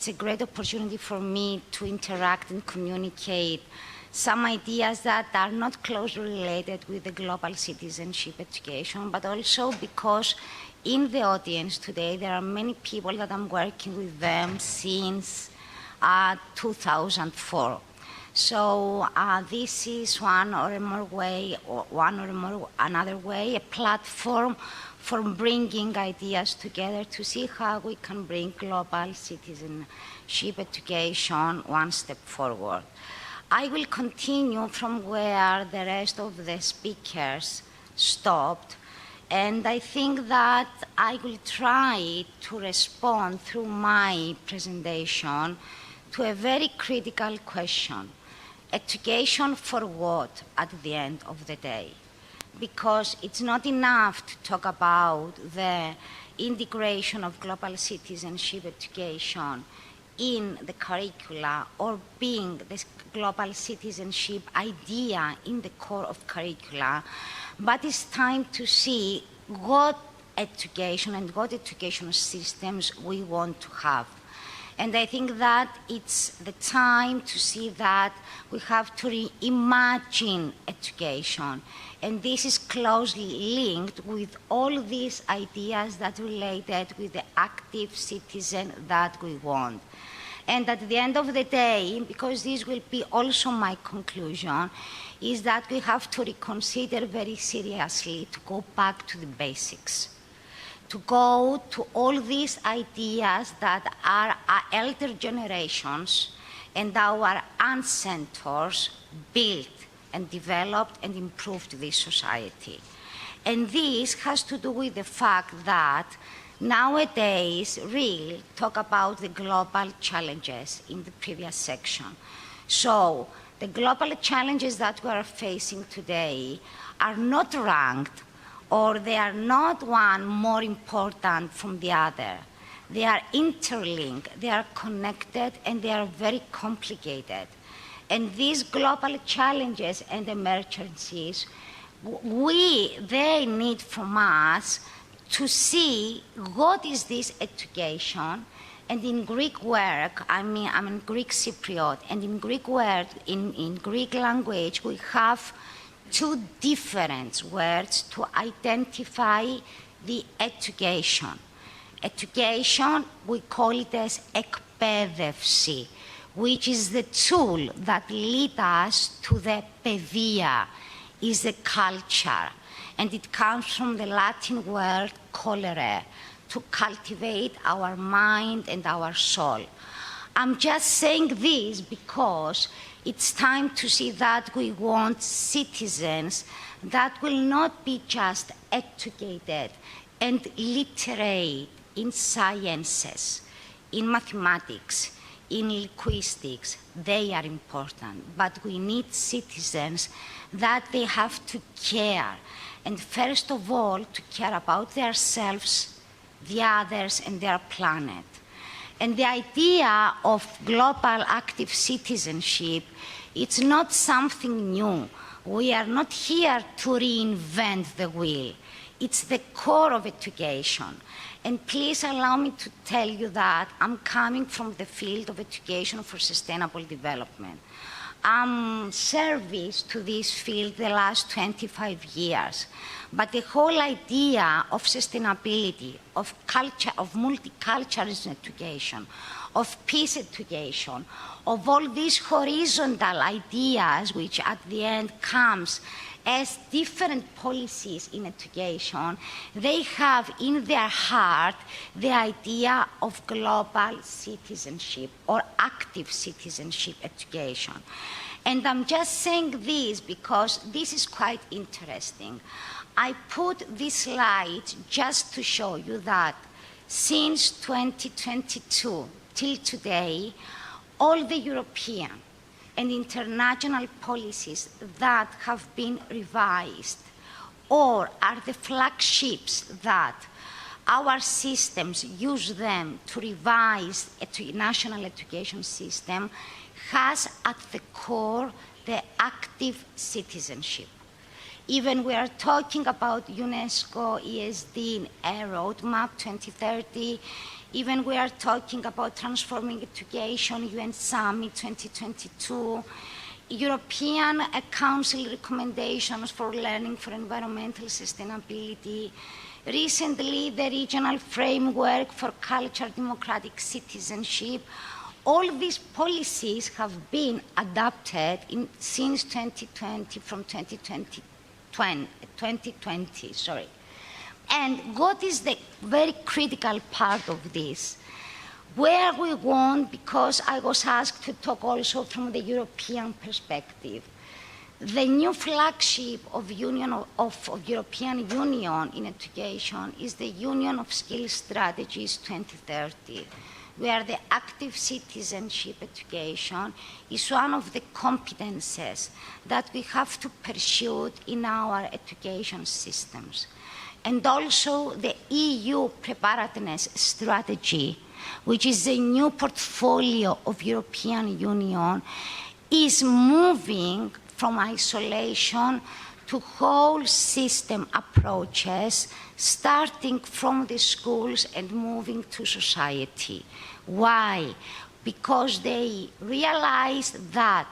it's a great opportunity for me to interact and communicate some ideas that are not closely related with the global citizenship education, but also because in the audience today, there are many people that I'm working with them since 2004. So this is another way, a platform for bringing ideas together to see how we can bring global citizenship education one step forward. I will continue from where the rest of the speakers stopped, and I think that I will try to respond through my presentation to a very critical question. Education for what at the end of the day? Because it's not enough to talk about the integration of global citizenship education in the curricula or being this global citizenship idea in the core of curricula, but it's time to see what education and what educational systems we want to have. And I think that it's the time to see that we have to reimagine education. And this is closely linked with all these ideas that related with the active citizen that we want. And at the end of the day, because this will be also my conclusion, is that we have to reconsider very seriously to go back to the basics, to go to all these ideas that our elder generations and our ancestors built and developed and improved this society. And this has to do with the fact that nowadays, really talk about the global challenges in the previous section. So the global challenges that we are facing today are not ranked, or they are not one more important from the other. They are interlinked, they are connected, and they are very complicated. And these global challenges and emergencies, they need from us to see what is this education. And in Greek work, I'm in Greek Cypriot, and in Greek word, in Greek language, we have two different words to identify the education. Education, we call it as ekpedevsi, which is the tool that leads us to the pedia, is the culture. And it comes from the Latin word colere, to cultivate our mind and our soul. I'm just saying this because it's time to see that we want citizens that will not be just educated and literate in sciences, in mathematics, in linguistics. They are important, but we need citizens that they have to care, and first of all, to care about themselves, the others, and their planet. And the idea of global active citizenship, it's not something new. We are not here to reinvent the wheel. It's the core of education. And please allow me to tell you that I'm coming from the field of education for sustainable development. I'm service to this field the last 25 years. But the whole idea of sustainability, of culture, of multiculturalism education, of peace education, of all these horizontal ideas, which at the end comes as different policies in education, they have in their heart the idea of global citizenship or active citizenship education. And I'm just saying this because this is quite interesting. I put this slide just to show you that since 2022 till today, all the European and international policies that have been revised or are the flagships that our systems use them to revise a national education system has at the core the active citizenship. Even we are talking about UNESCO ESD roadmap 2030. Even we are talking about transforming education, UN Summit 2022. European Council recommendations for learning for environmental sustainability. Recently, the regional framework for cultural democratic citizenship. All these policies have been adopted since 2020, from 2020. And what is the very critical part of this? Where we want, because I was asked to talk also from the European perspective, the new flagship of European Union in education is the Union of Skills Strategies 2030, where the active citizenship education is one of the competences that we have to pursue in our education systems. And also the EU preparedness strategy, which is a new portfolio of European Union, is moving from isolation to whole system approaches, starting from the schools and moving to society. Why? Because they realized that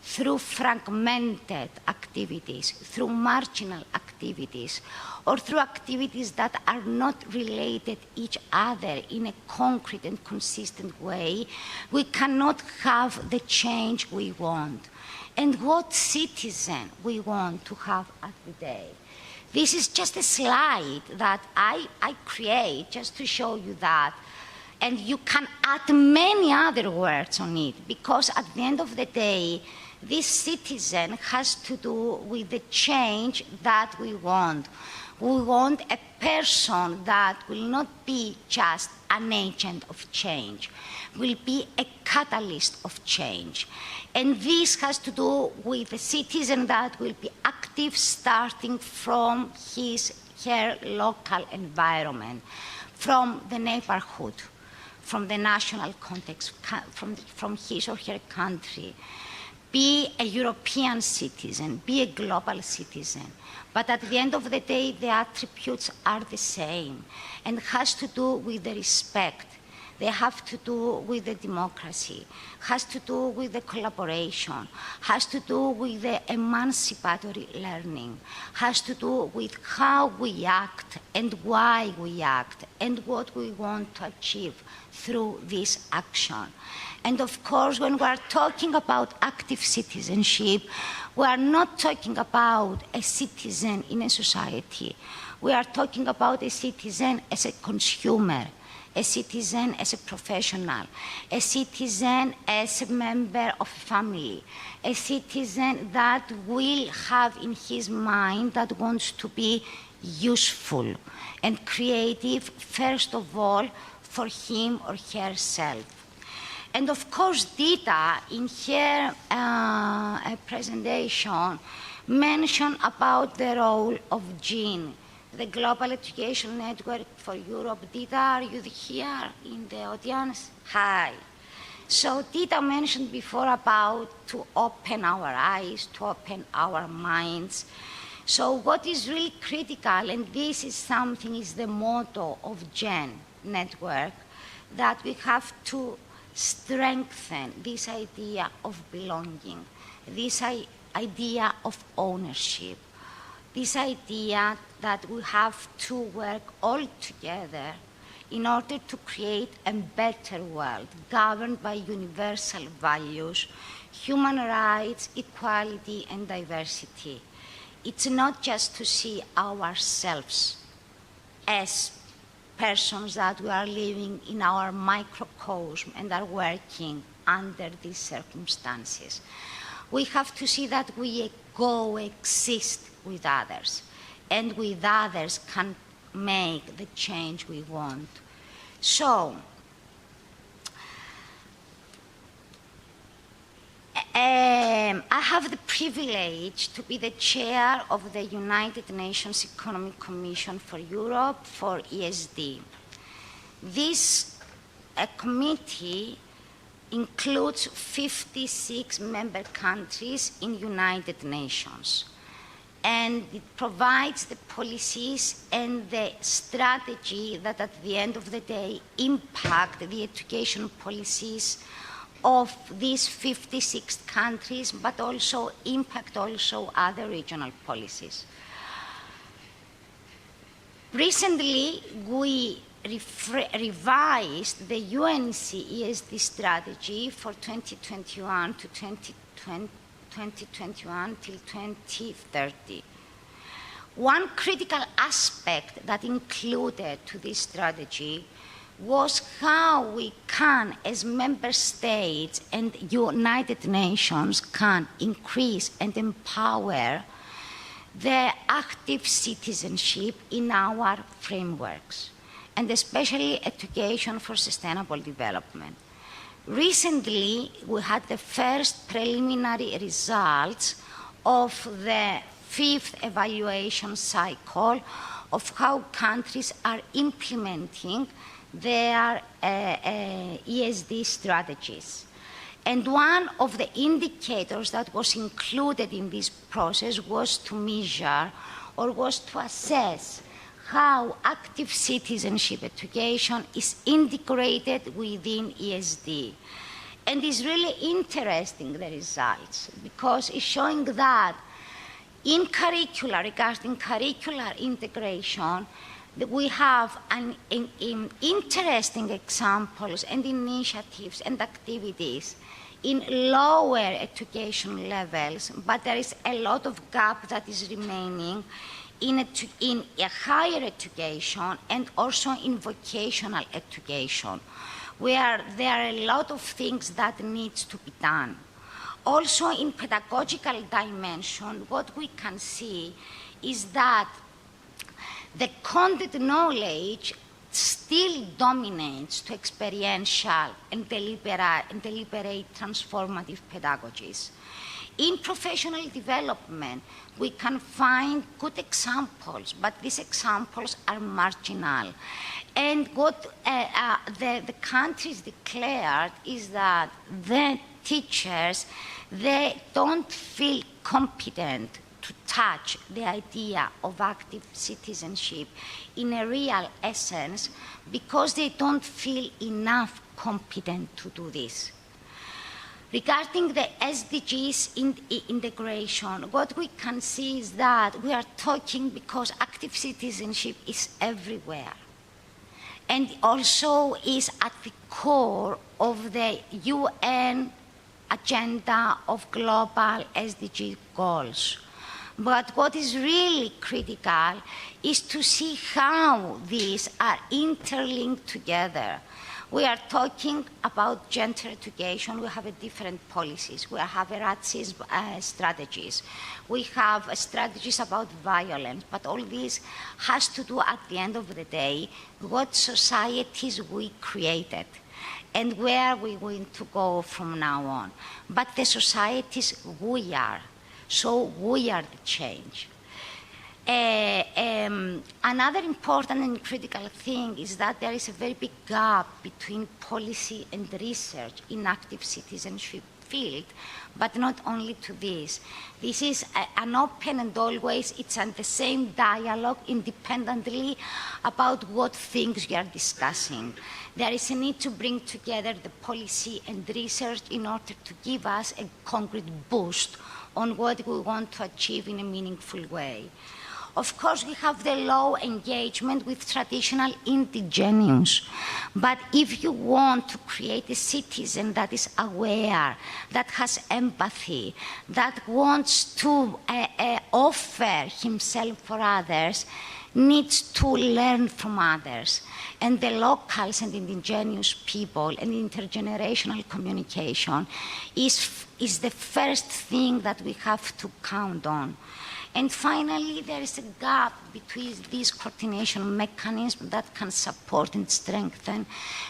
through fragmented activities, through marginal activities, or through activities that are not related each other in a concrete and consistent way, we cannot have the change we want. And what citizen we want to have at the day. This is just a slide that I create just to show you that. And you can add many other words on it, because at the end of the day, this citizen has to do with the change that we want. We want a person that will not be just an agent of change, will be a catalyst of change. And this has to do with a citizen that will be active starting from her local environment, from the neighborhood, from the national context, from his or her country. Be a European citizen, be a global citizen. But at the end of the day, the attributes are the same, and has to do with the respect. They have to do with the democracy, has to do with the collaboration, has to do with the emancipatory learning, has to do with how we act and why we act and what we want to achieve through this action. And of course, when we are talking about active citizenship, we are not talking about a citizen in a society. We are talking about a citizen as a consumer, a citizen as a professional, a citizen as a member of a family, a citizen that will have in his mind that wants to be useful and creative, first of all, for him or herself. And of course, Dita, in her presentation, mentioned about the role of GENE, the Global Education Network for Europe. Dita, are you here in the audience? Hi. So Dita mentioned before about to open our eyes, to open our minds. So what is really critical, and this is something, is the motto of GENE network, that we have to strengthen this idea of belonging, this idea of ownership, this idea that we have to work all together in order to create a better world governed by universal values, human rights, equality, and diversity. It's not just to see ourselves as persons that we are living in our microcosm and are working under these circumstances. We have to see that we coexist with others, and with others can make the change we want. So, I have the privilege to be the chair of the United Nations Economic Commission for Europe for ESD. This committee includes 56 member countries in United Nations. and it provides the policies and the strategy that at the end of the day impact the education policies of these 56 countries, but also impact also other regional policies. Recently, we revised the UNECE ESD strategy for 2021 to 2021 till 2030. One critical aspect that included to this strategy was how we can, as member states and United Nations, can increase and empower the active citizenship in our frameworks, and especially education for sustainable development. Recently, we had the first preliminary results of the 5th evaluation cycle of how countries are implementing their ESD strategies. And one of the indicators that was included in this process was to measure or was to assess how active citizenship education is integrated within ESD. And it's really interesting, the results, because it's showing that in curricula, regarding curricular integration, we have interesting examples and initiatives and activities in lower education levels, but there is a lot of gap that is remaining in a higher education and also in vocational education, where there are a lot of things that needs to be done. Also in pedagogical dimension, what we can see is that the content knowledge still dominates to experiential and deliberate transformative pedagogies. In professional development, we can find good examples, but these examples are marginal. And what the countries declared is that the teachers, they don't feel competent to touch the idea of active citizenship in a real essence because they don't feel enough competent to do this. Regarding the SDGs integration, what we can see is that we are talking because active citizenship is everywhere and also is at the core of the UN agenda of global SDG goals. But what is really critical is to see how these are interlinked together. We are talking about gender education. We have different policies. We have racism strategies. We have strategies about violence. But all this has to do, at the end of the day, what societies we created and where we're going to go from now on. But the societies we are. So we are the change. Another important and critical thing is that there is a very big gap between policy and research in active citizenship field, but not only to this. This is an open and always it's on the same dialogue independently about what things we are discussing. There is a need to bring together the policy and research in order to give us a concrete boost on what we want to achieve in a meaningful way. Of course, we have the low engagement with traditional indigenous. But if you want to create a citizen that is aware, that has empathy, that wants to offer himself for others, needs to learn from others. And the locals and indigenous people and intergenerational communication is the first thing that we have to count on. And finally, there is a gap between these coordination mechanisms that can support and strengthen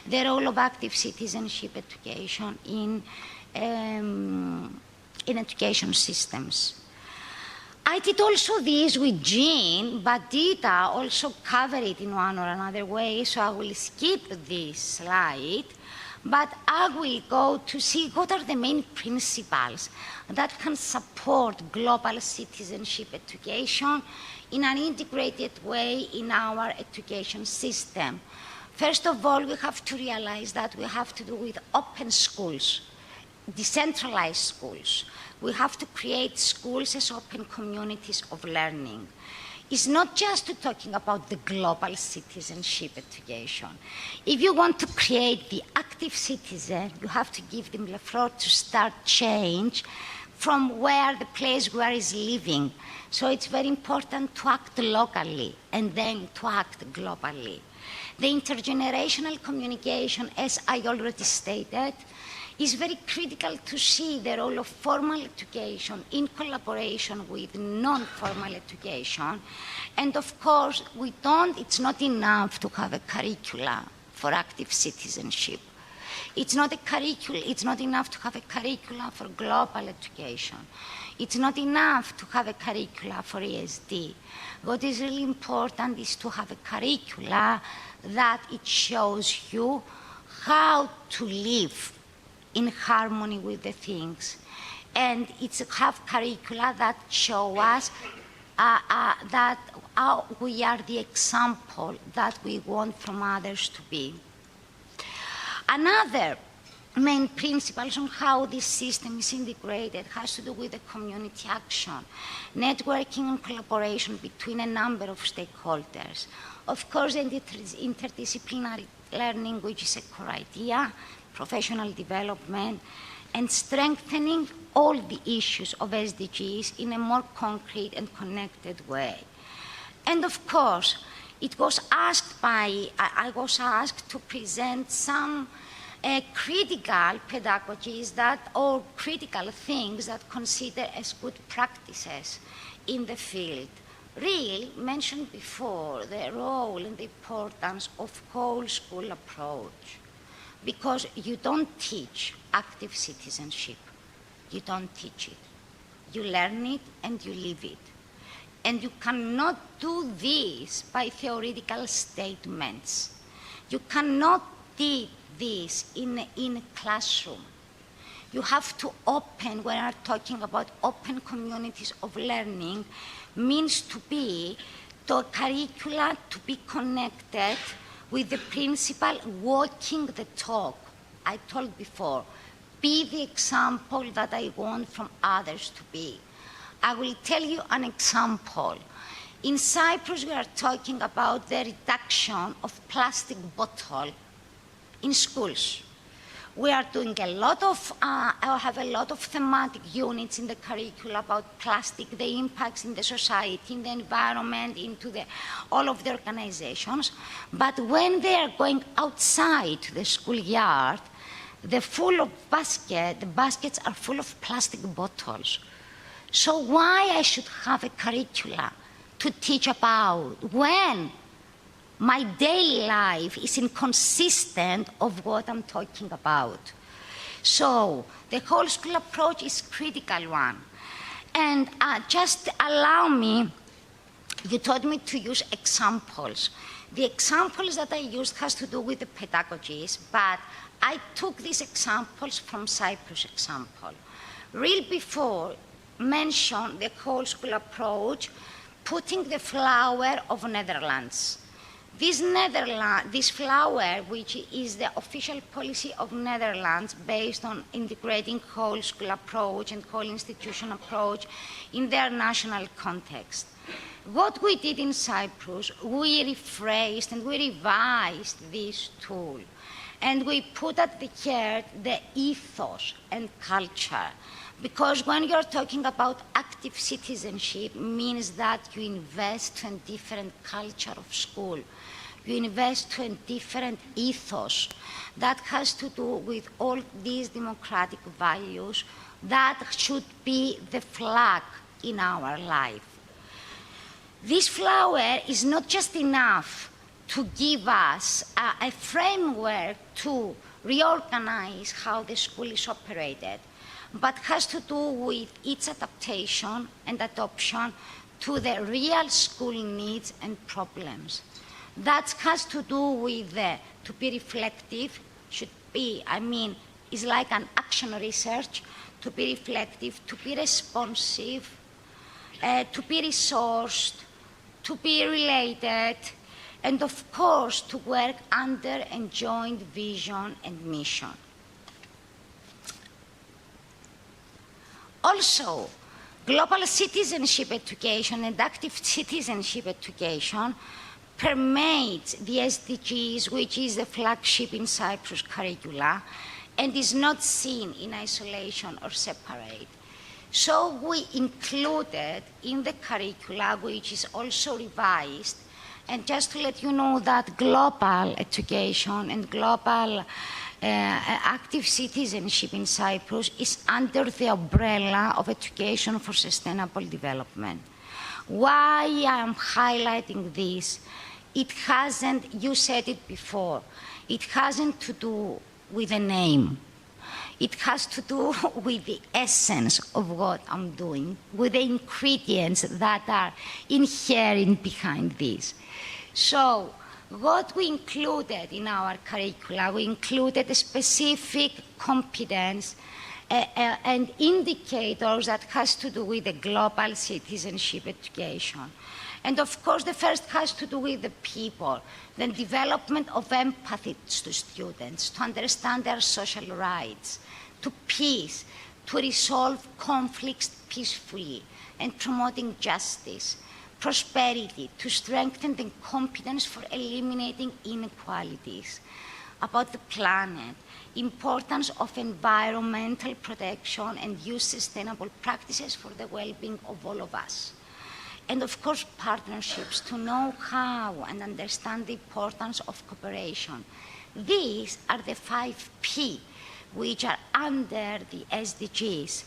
the role of active citizenship education in education systems. I did also this with Jean, but Dita also covered it in one or another way, so I will skip this slide. But I will go to see what are the main principles that can support global citizenship education in an integrated way in our education system. First of all, we have to realize that we have to do with open schools, decentralized schools. We have to create schools as open communities of learning. It's not just talking about the global citizenship education. If you want to create the active citizen, you have to give them the floor to start change from where the place where is living. So it's very important to act locally and then to act globally. The intergenerational communication, as I already stated, is very critical to see the role of formal education in collaboration with non-formal education. And of course, it's not enough to have a curricula for active citizenship. It's not enough to have a curricula for global education. It's not enough to have a curricula for ESD. What is really important is to have a curricula that it shows you how to live in harmony with the things. And it's have curricula that show us that we are the example that we want from others to be. Another main principles on how this system is integrated has to do with the community action, networking and collaboration between a number of stakeholders. Of course, interdisciplinary learning, which is a core idea, professional development, and strengthening all the issues of SDGs in a more concrete and connected way. And of course, I was asked to present some critical pedagogies or critical things that consider as good practices in the field. Real mentioned before the role and the importance of whole school approach, because you don't teach active citizenship. You don't teach it. You learn it and you live it. And you cannot do this by theoretical statements. You cannot do this in a classroom. You have to open, when we're talking about open communities of learning, means to be the curricula to be connected with the principle walking the talk. I told before, be the example that I want from others to be. I will tell you an example. In Cyprus, we are talking about the reduction of plastic bottle in schools. We are doing a lot of, I have a lot of thematic units in the curriculum about plastic, the impacts in the society, in the environment, into all of the organizations. But when they are going outside the schoolyard, the baskets are full of plastic bottles. So why I should have a curricula to teach about when my daily life is inconsistent of what I'm talking about? So the whole school approach is a critical one. And just allow me, you told me to use examples. The examples that I used has to do with the pedagogies, but I took these examples from Cyprus example. Real before mentioned the whole school approach, putting the flower of Netherlands. This flower, which is the official policy of Netherlands based on integrating whole school approach and whole institution approach in their national context. What we did in Cyprus, we rephrased and we revised this tool. And we put at the heart the ethos and culture. Because when you're talking about active citizenship, means that you invest in different culture of school. You invest in different ethos that has to do with all these democratic values that should be the flag in our life. This flower is not just enough to give us a framework to reorganize how the school is operated, but has to do with its adaptation and adoption to the real school needs and problems. That has to do with to be reflective, should be, is like an action research, to be reflective, to be responsive, to be resourced, to be related, and of course to work under a joint vision and mission. Also, global citizenship education and active citizenship education permeates the SDGs, which is the flagship in Cyprus curricula, and is not seen in isolation or separate. So we included in the curricula, which is also revised, and just to let you know that global education and global active citizenship in Cyprus is under the umbrella of education for sustainable development. Why I am highlighting this? It hasn't, you said it before, it hasn't to do with the name. It has to do with the essence of what I'm doing, with the ingredients that are inherent behind this. So, what we included in our curricula, we included a specific competence and indicators that has to do with the global citizenship education. And of course, the first has to do with the people, the development of empathy to students, to understand their social rights, to peace, to resolve conflicts peacefully, and promoting justice, prosperity, to strengthen the competence for eliminating inequalities, about the planet, importance of environmental protection and use sustainable practices for the well-being of all of us. And of course, partnerships, to know how and understand the importance of cooperation. These are the 5 P, which are under the SDGs.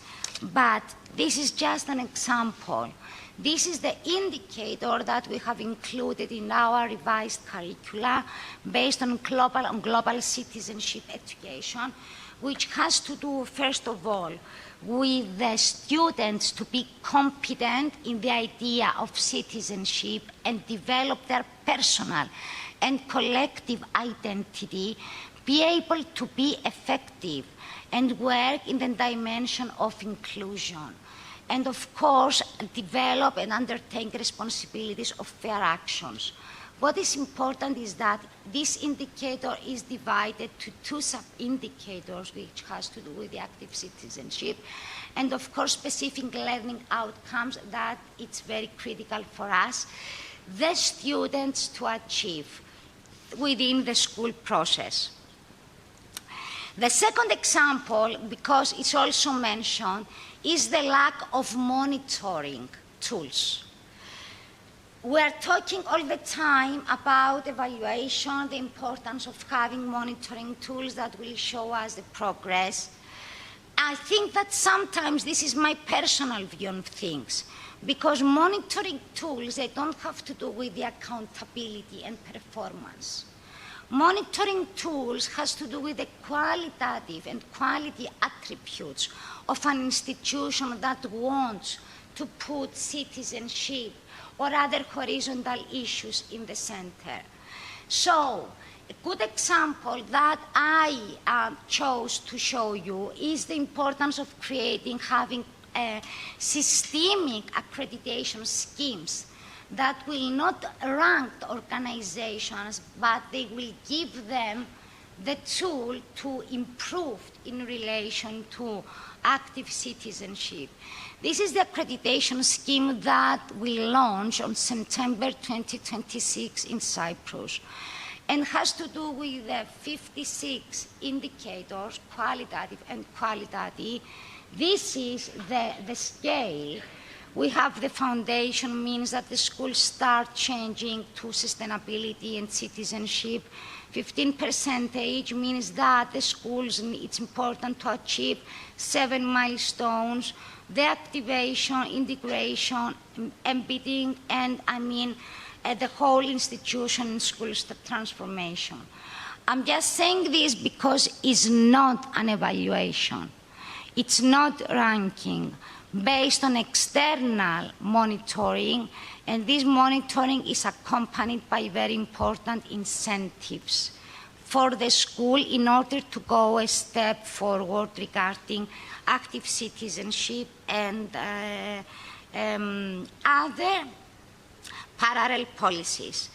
But this is just an example. This is the indicator that we have included in our revised curricula based on global citizenship education, which has to do, first of all, with the students to be competent in the idea of citizenship and develop their personal and collective identity, be able to be effective and work in the dimension of inclusion. And of course, develop and undertake responsibilities of fair actions. What is important is that this indicator is divided to 2 sub-indicators, which has to do with the active citizenship, and of course, specific learning outcomes that it's very critical for us, the students to achieve within the school process. The second example, because it's also mentioned, is the lack of monitoring tools. We are talking all the time about evaluation, the importance of having monitoring tools that will show us the progress. I think that sometimes this is my personal view on things, because monitoring tools, they don't have to do with the accountability and performance. Monitoring tools has to do with the qualitative and quality attributes of an institution that wants to put citizenship or other horizontal issues in the center. So, a good example that I chose to show you is the importance of having systemic accreditation schemes that will not rank organizations, but they will give them the tool to improve in relation to active citizenship. This is the accreditation scheme that we launched on September 2026 in Cyprus, and has to do with the 56 indicators, qualitative and qualitative. This is the scale. We have the foundation, means that the schools start changing to sustainability and citizenship. 15% means that the schools, it's important to achieve 7 milestones, the activation, integration, embedding, and the whole institution in schools transformation. I'm just saying this because it's not an evaluation. It's not ranking based on external monitoring, and this monitoring is accompanied by very important incentives for the school in order to go a step forward regarding active citizenship and other parallel policies.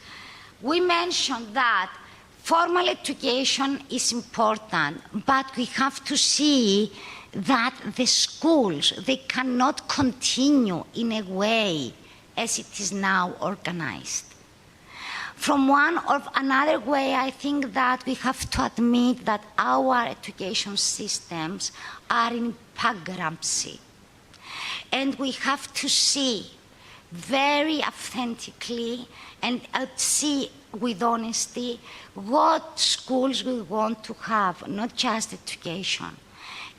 We mentioned that formal education is important, but we have to see that the schools, they cannot continue in a way as it is now organized. From one or another way, I think that we have to admit that our education systems are in bankruptcy. And we have to see very authentically and see with honesty what schools we want to have, not just education.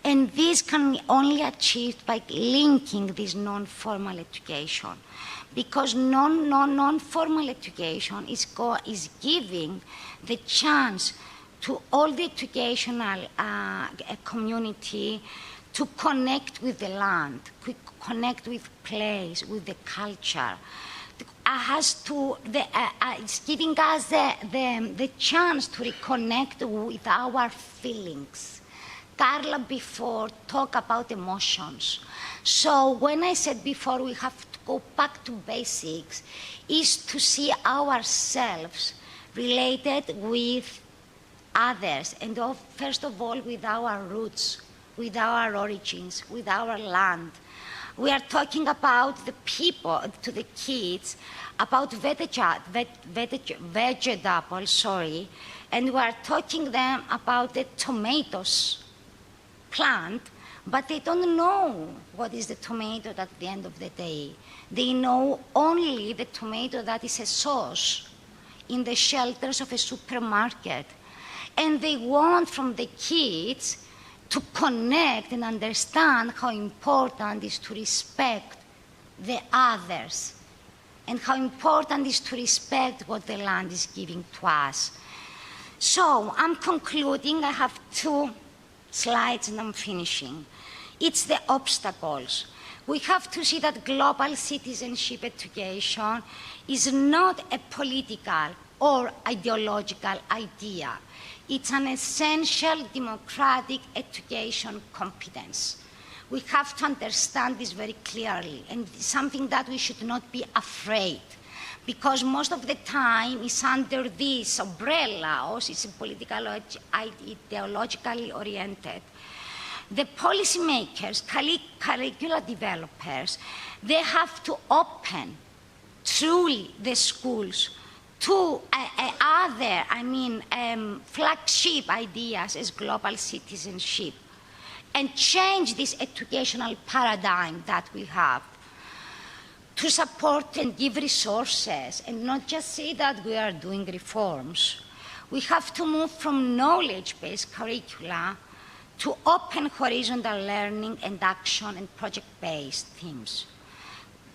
And this can be only achieved by linking this non-formal education, because non-formal education is giving the chance to all the educational community to connect with the land, to connect with place, with the culture. It's giving us the chance to reconnect with our feelings. Carla before talked about emotions. So when I said before we have to go back to basics, is to see ourselves related with others, and first of all with our roots, with our origins, with our land. We are talking about the people, to the kids, about vegetables, and we are talking them about the tomatoes plant, but they don't know what is the tomato at the end of the day. They know only the tomato that is a sauce in the shelters of a supermarket. And they want from the kids to connect and understand how important it is to respect the others and how important it is to respect what the land is giving to us. So I'm concluding. I have 2 slides and I'm finishing. It's the obstacles. We have to see that global citizenship education is not a political or ideological idea. It's an essential democratic education competence. We have to understand this very clearly, and it's something that we should not be afraid, because most of the time it's under this umbrella, or it's political or ideologically oriented. The policymakers, curricular developers, they have to open truly the schools to other, flagship ideas as global citizenship, and change this educational paradigm that we have, to support and give resources, and not just say that we are doing reforms. We have to move from knowledge-based curricula to open horizontal learning and action and project-based themes.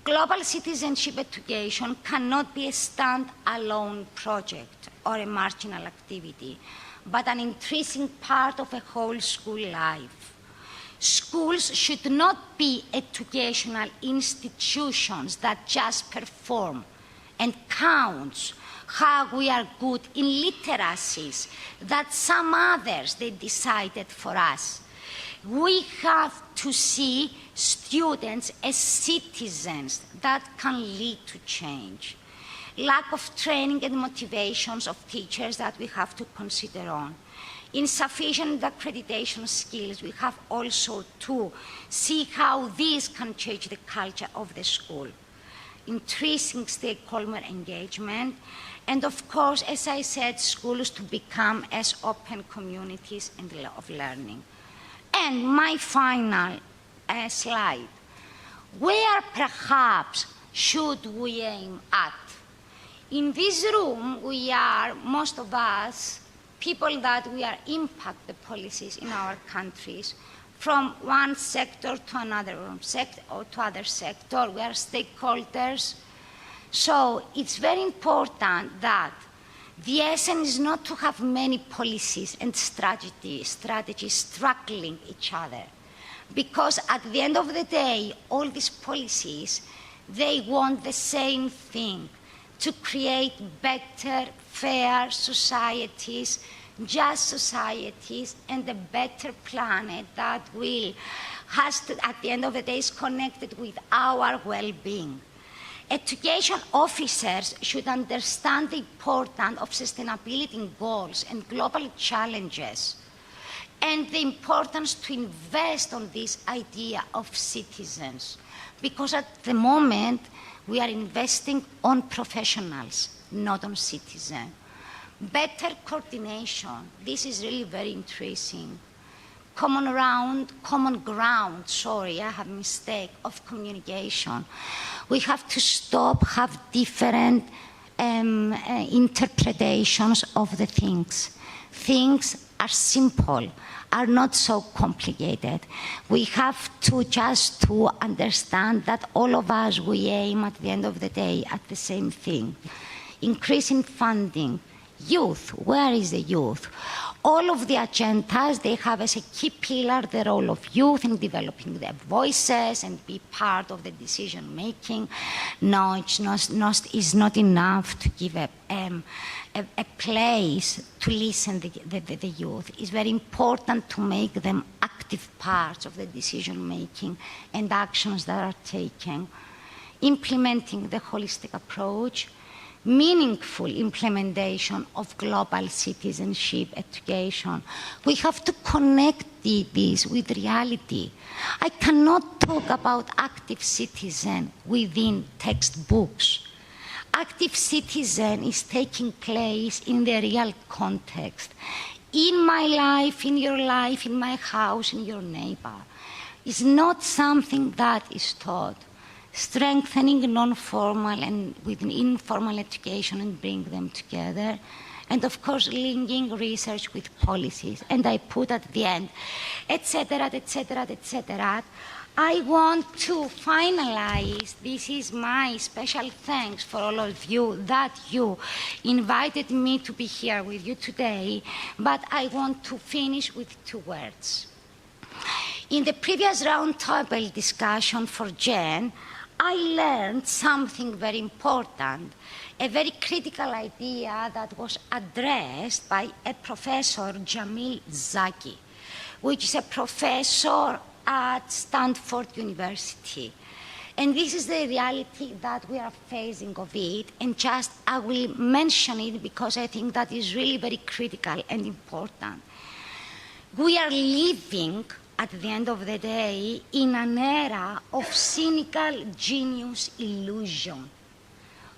Global citizenship education cannot be a stand-alone project or a marginal activity, but an intrinsic part of a whole school life. Schools should not be educational institutions that just perform and count how we are good in literacies that some others they decided for us. We have to see students as citizens that can lead to change. Lack of training and motivations of teachers that we have to consider on. Insufficient accreditation skills, we have also to see how these can change the culture of the school. Increasing stakeholder engagement, and of course, as I said, schools to become as open communities of learning. And my final slide, where perhaps should we aim at? In this room, we are, most of us, people that we are impact the policies in our countries from one sector to another or to other sector. We are stakeholders. So it's very important that the essence is not to have many policies and strategies struggling each other. Because at the end of the day, all these policies, they want the same thing, to create better, fair societies, just societies, and a better planet that has to, at the end of the day, is connected with our well-being. Education officers should understand the importance of sustainability goals and global challenges, and the importance to invest on this idea of citizens. Because at the moment, we are investing on professionals, not on citizens. Better coordination, this is really very interesting. Common ground, sorry, I have a mistake, of communication. We have to stop, have different interpretations of the things. Things are simple, are not so complicated. We have to just understand that all of us, we aim at the end of the day at the same thing. Increasing funding. Youth, where is the youth? All of the agendas, they have as a key pillar the role of youth in developing their voices and be part of the decision making. No, it's not enough to give a place to listen to the youth. It's very important to make them active parts of the decision making and actions that are taken. Implementing the holistic approach, meaningful implementation of global citizenship education. We have to connect this with reality. I cannot talk about active citizen within textbooks. Active citizen is taking place in the real context. In my life, in your life, in my house, in your neighbor. It's not something that is taught. Strengthening non-formal and with informal education and bring them together. And of course, linking research with policies. And I put at the end, etc., etc., etc. I want to finalize, this is my special thanks for all of you that you invited me to be here with you today, but I want to finish with 2 words. In the previous roundtable discussion for Jen, I learned something very important, a very critical idea that was addressed by a professor, Jamil Zaki, which is a professor at Stanford University. And this is the reality that we are facing of it, and just I will mention it because I think that is really very critical and important. We are living, at the end of the day, in an era of cynical genius illusion.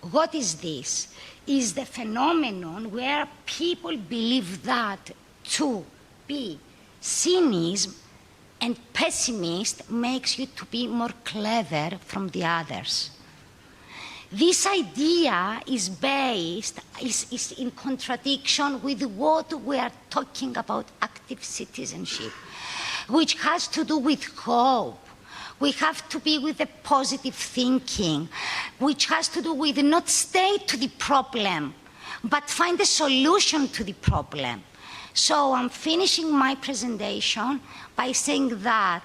What is this? Is the phenomenon where people believe that to be cynicism and pessimist makes you to be more clever from the others. This idea is in contradiction with what we are talking about active citizenship, which has to do with hope. We have to be with a positive thinking, which has to do with not stay to the problem, but find a solution to the problem. So I'm finishing my presentation by saying that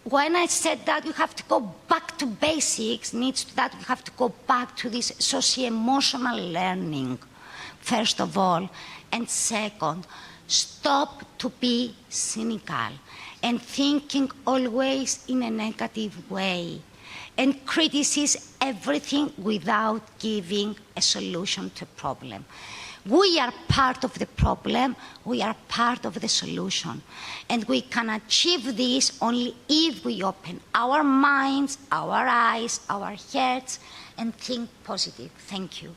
when I said that we have to go back to basics, means that we have to go back to this socio-emotional learning, first of all, and second, stop to be cynical and thinking always in a negative way, and criticize everything without giving a solution to a problem. We are part of the problem, we are part of the solution. And we can achieve this only if we open our minds, our eyes, our hearts, and think positive. Thank you.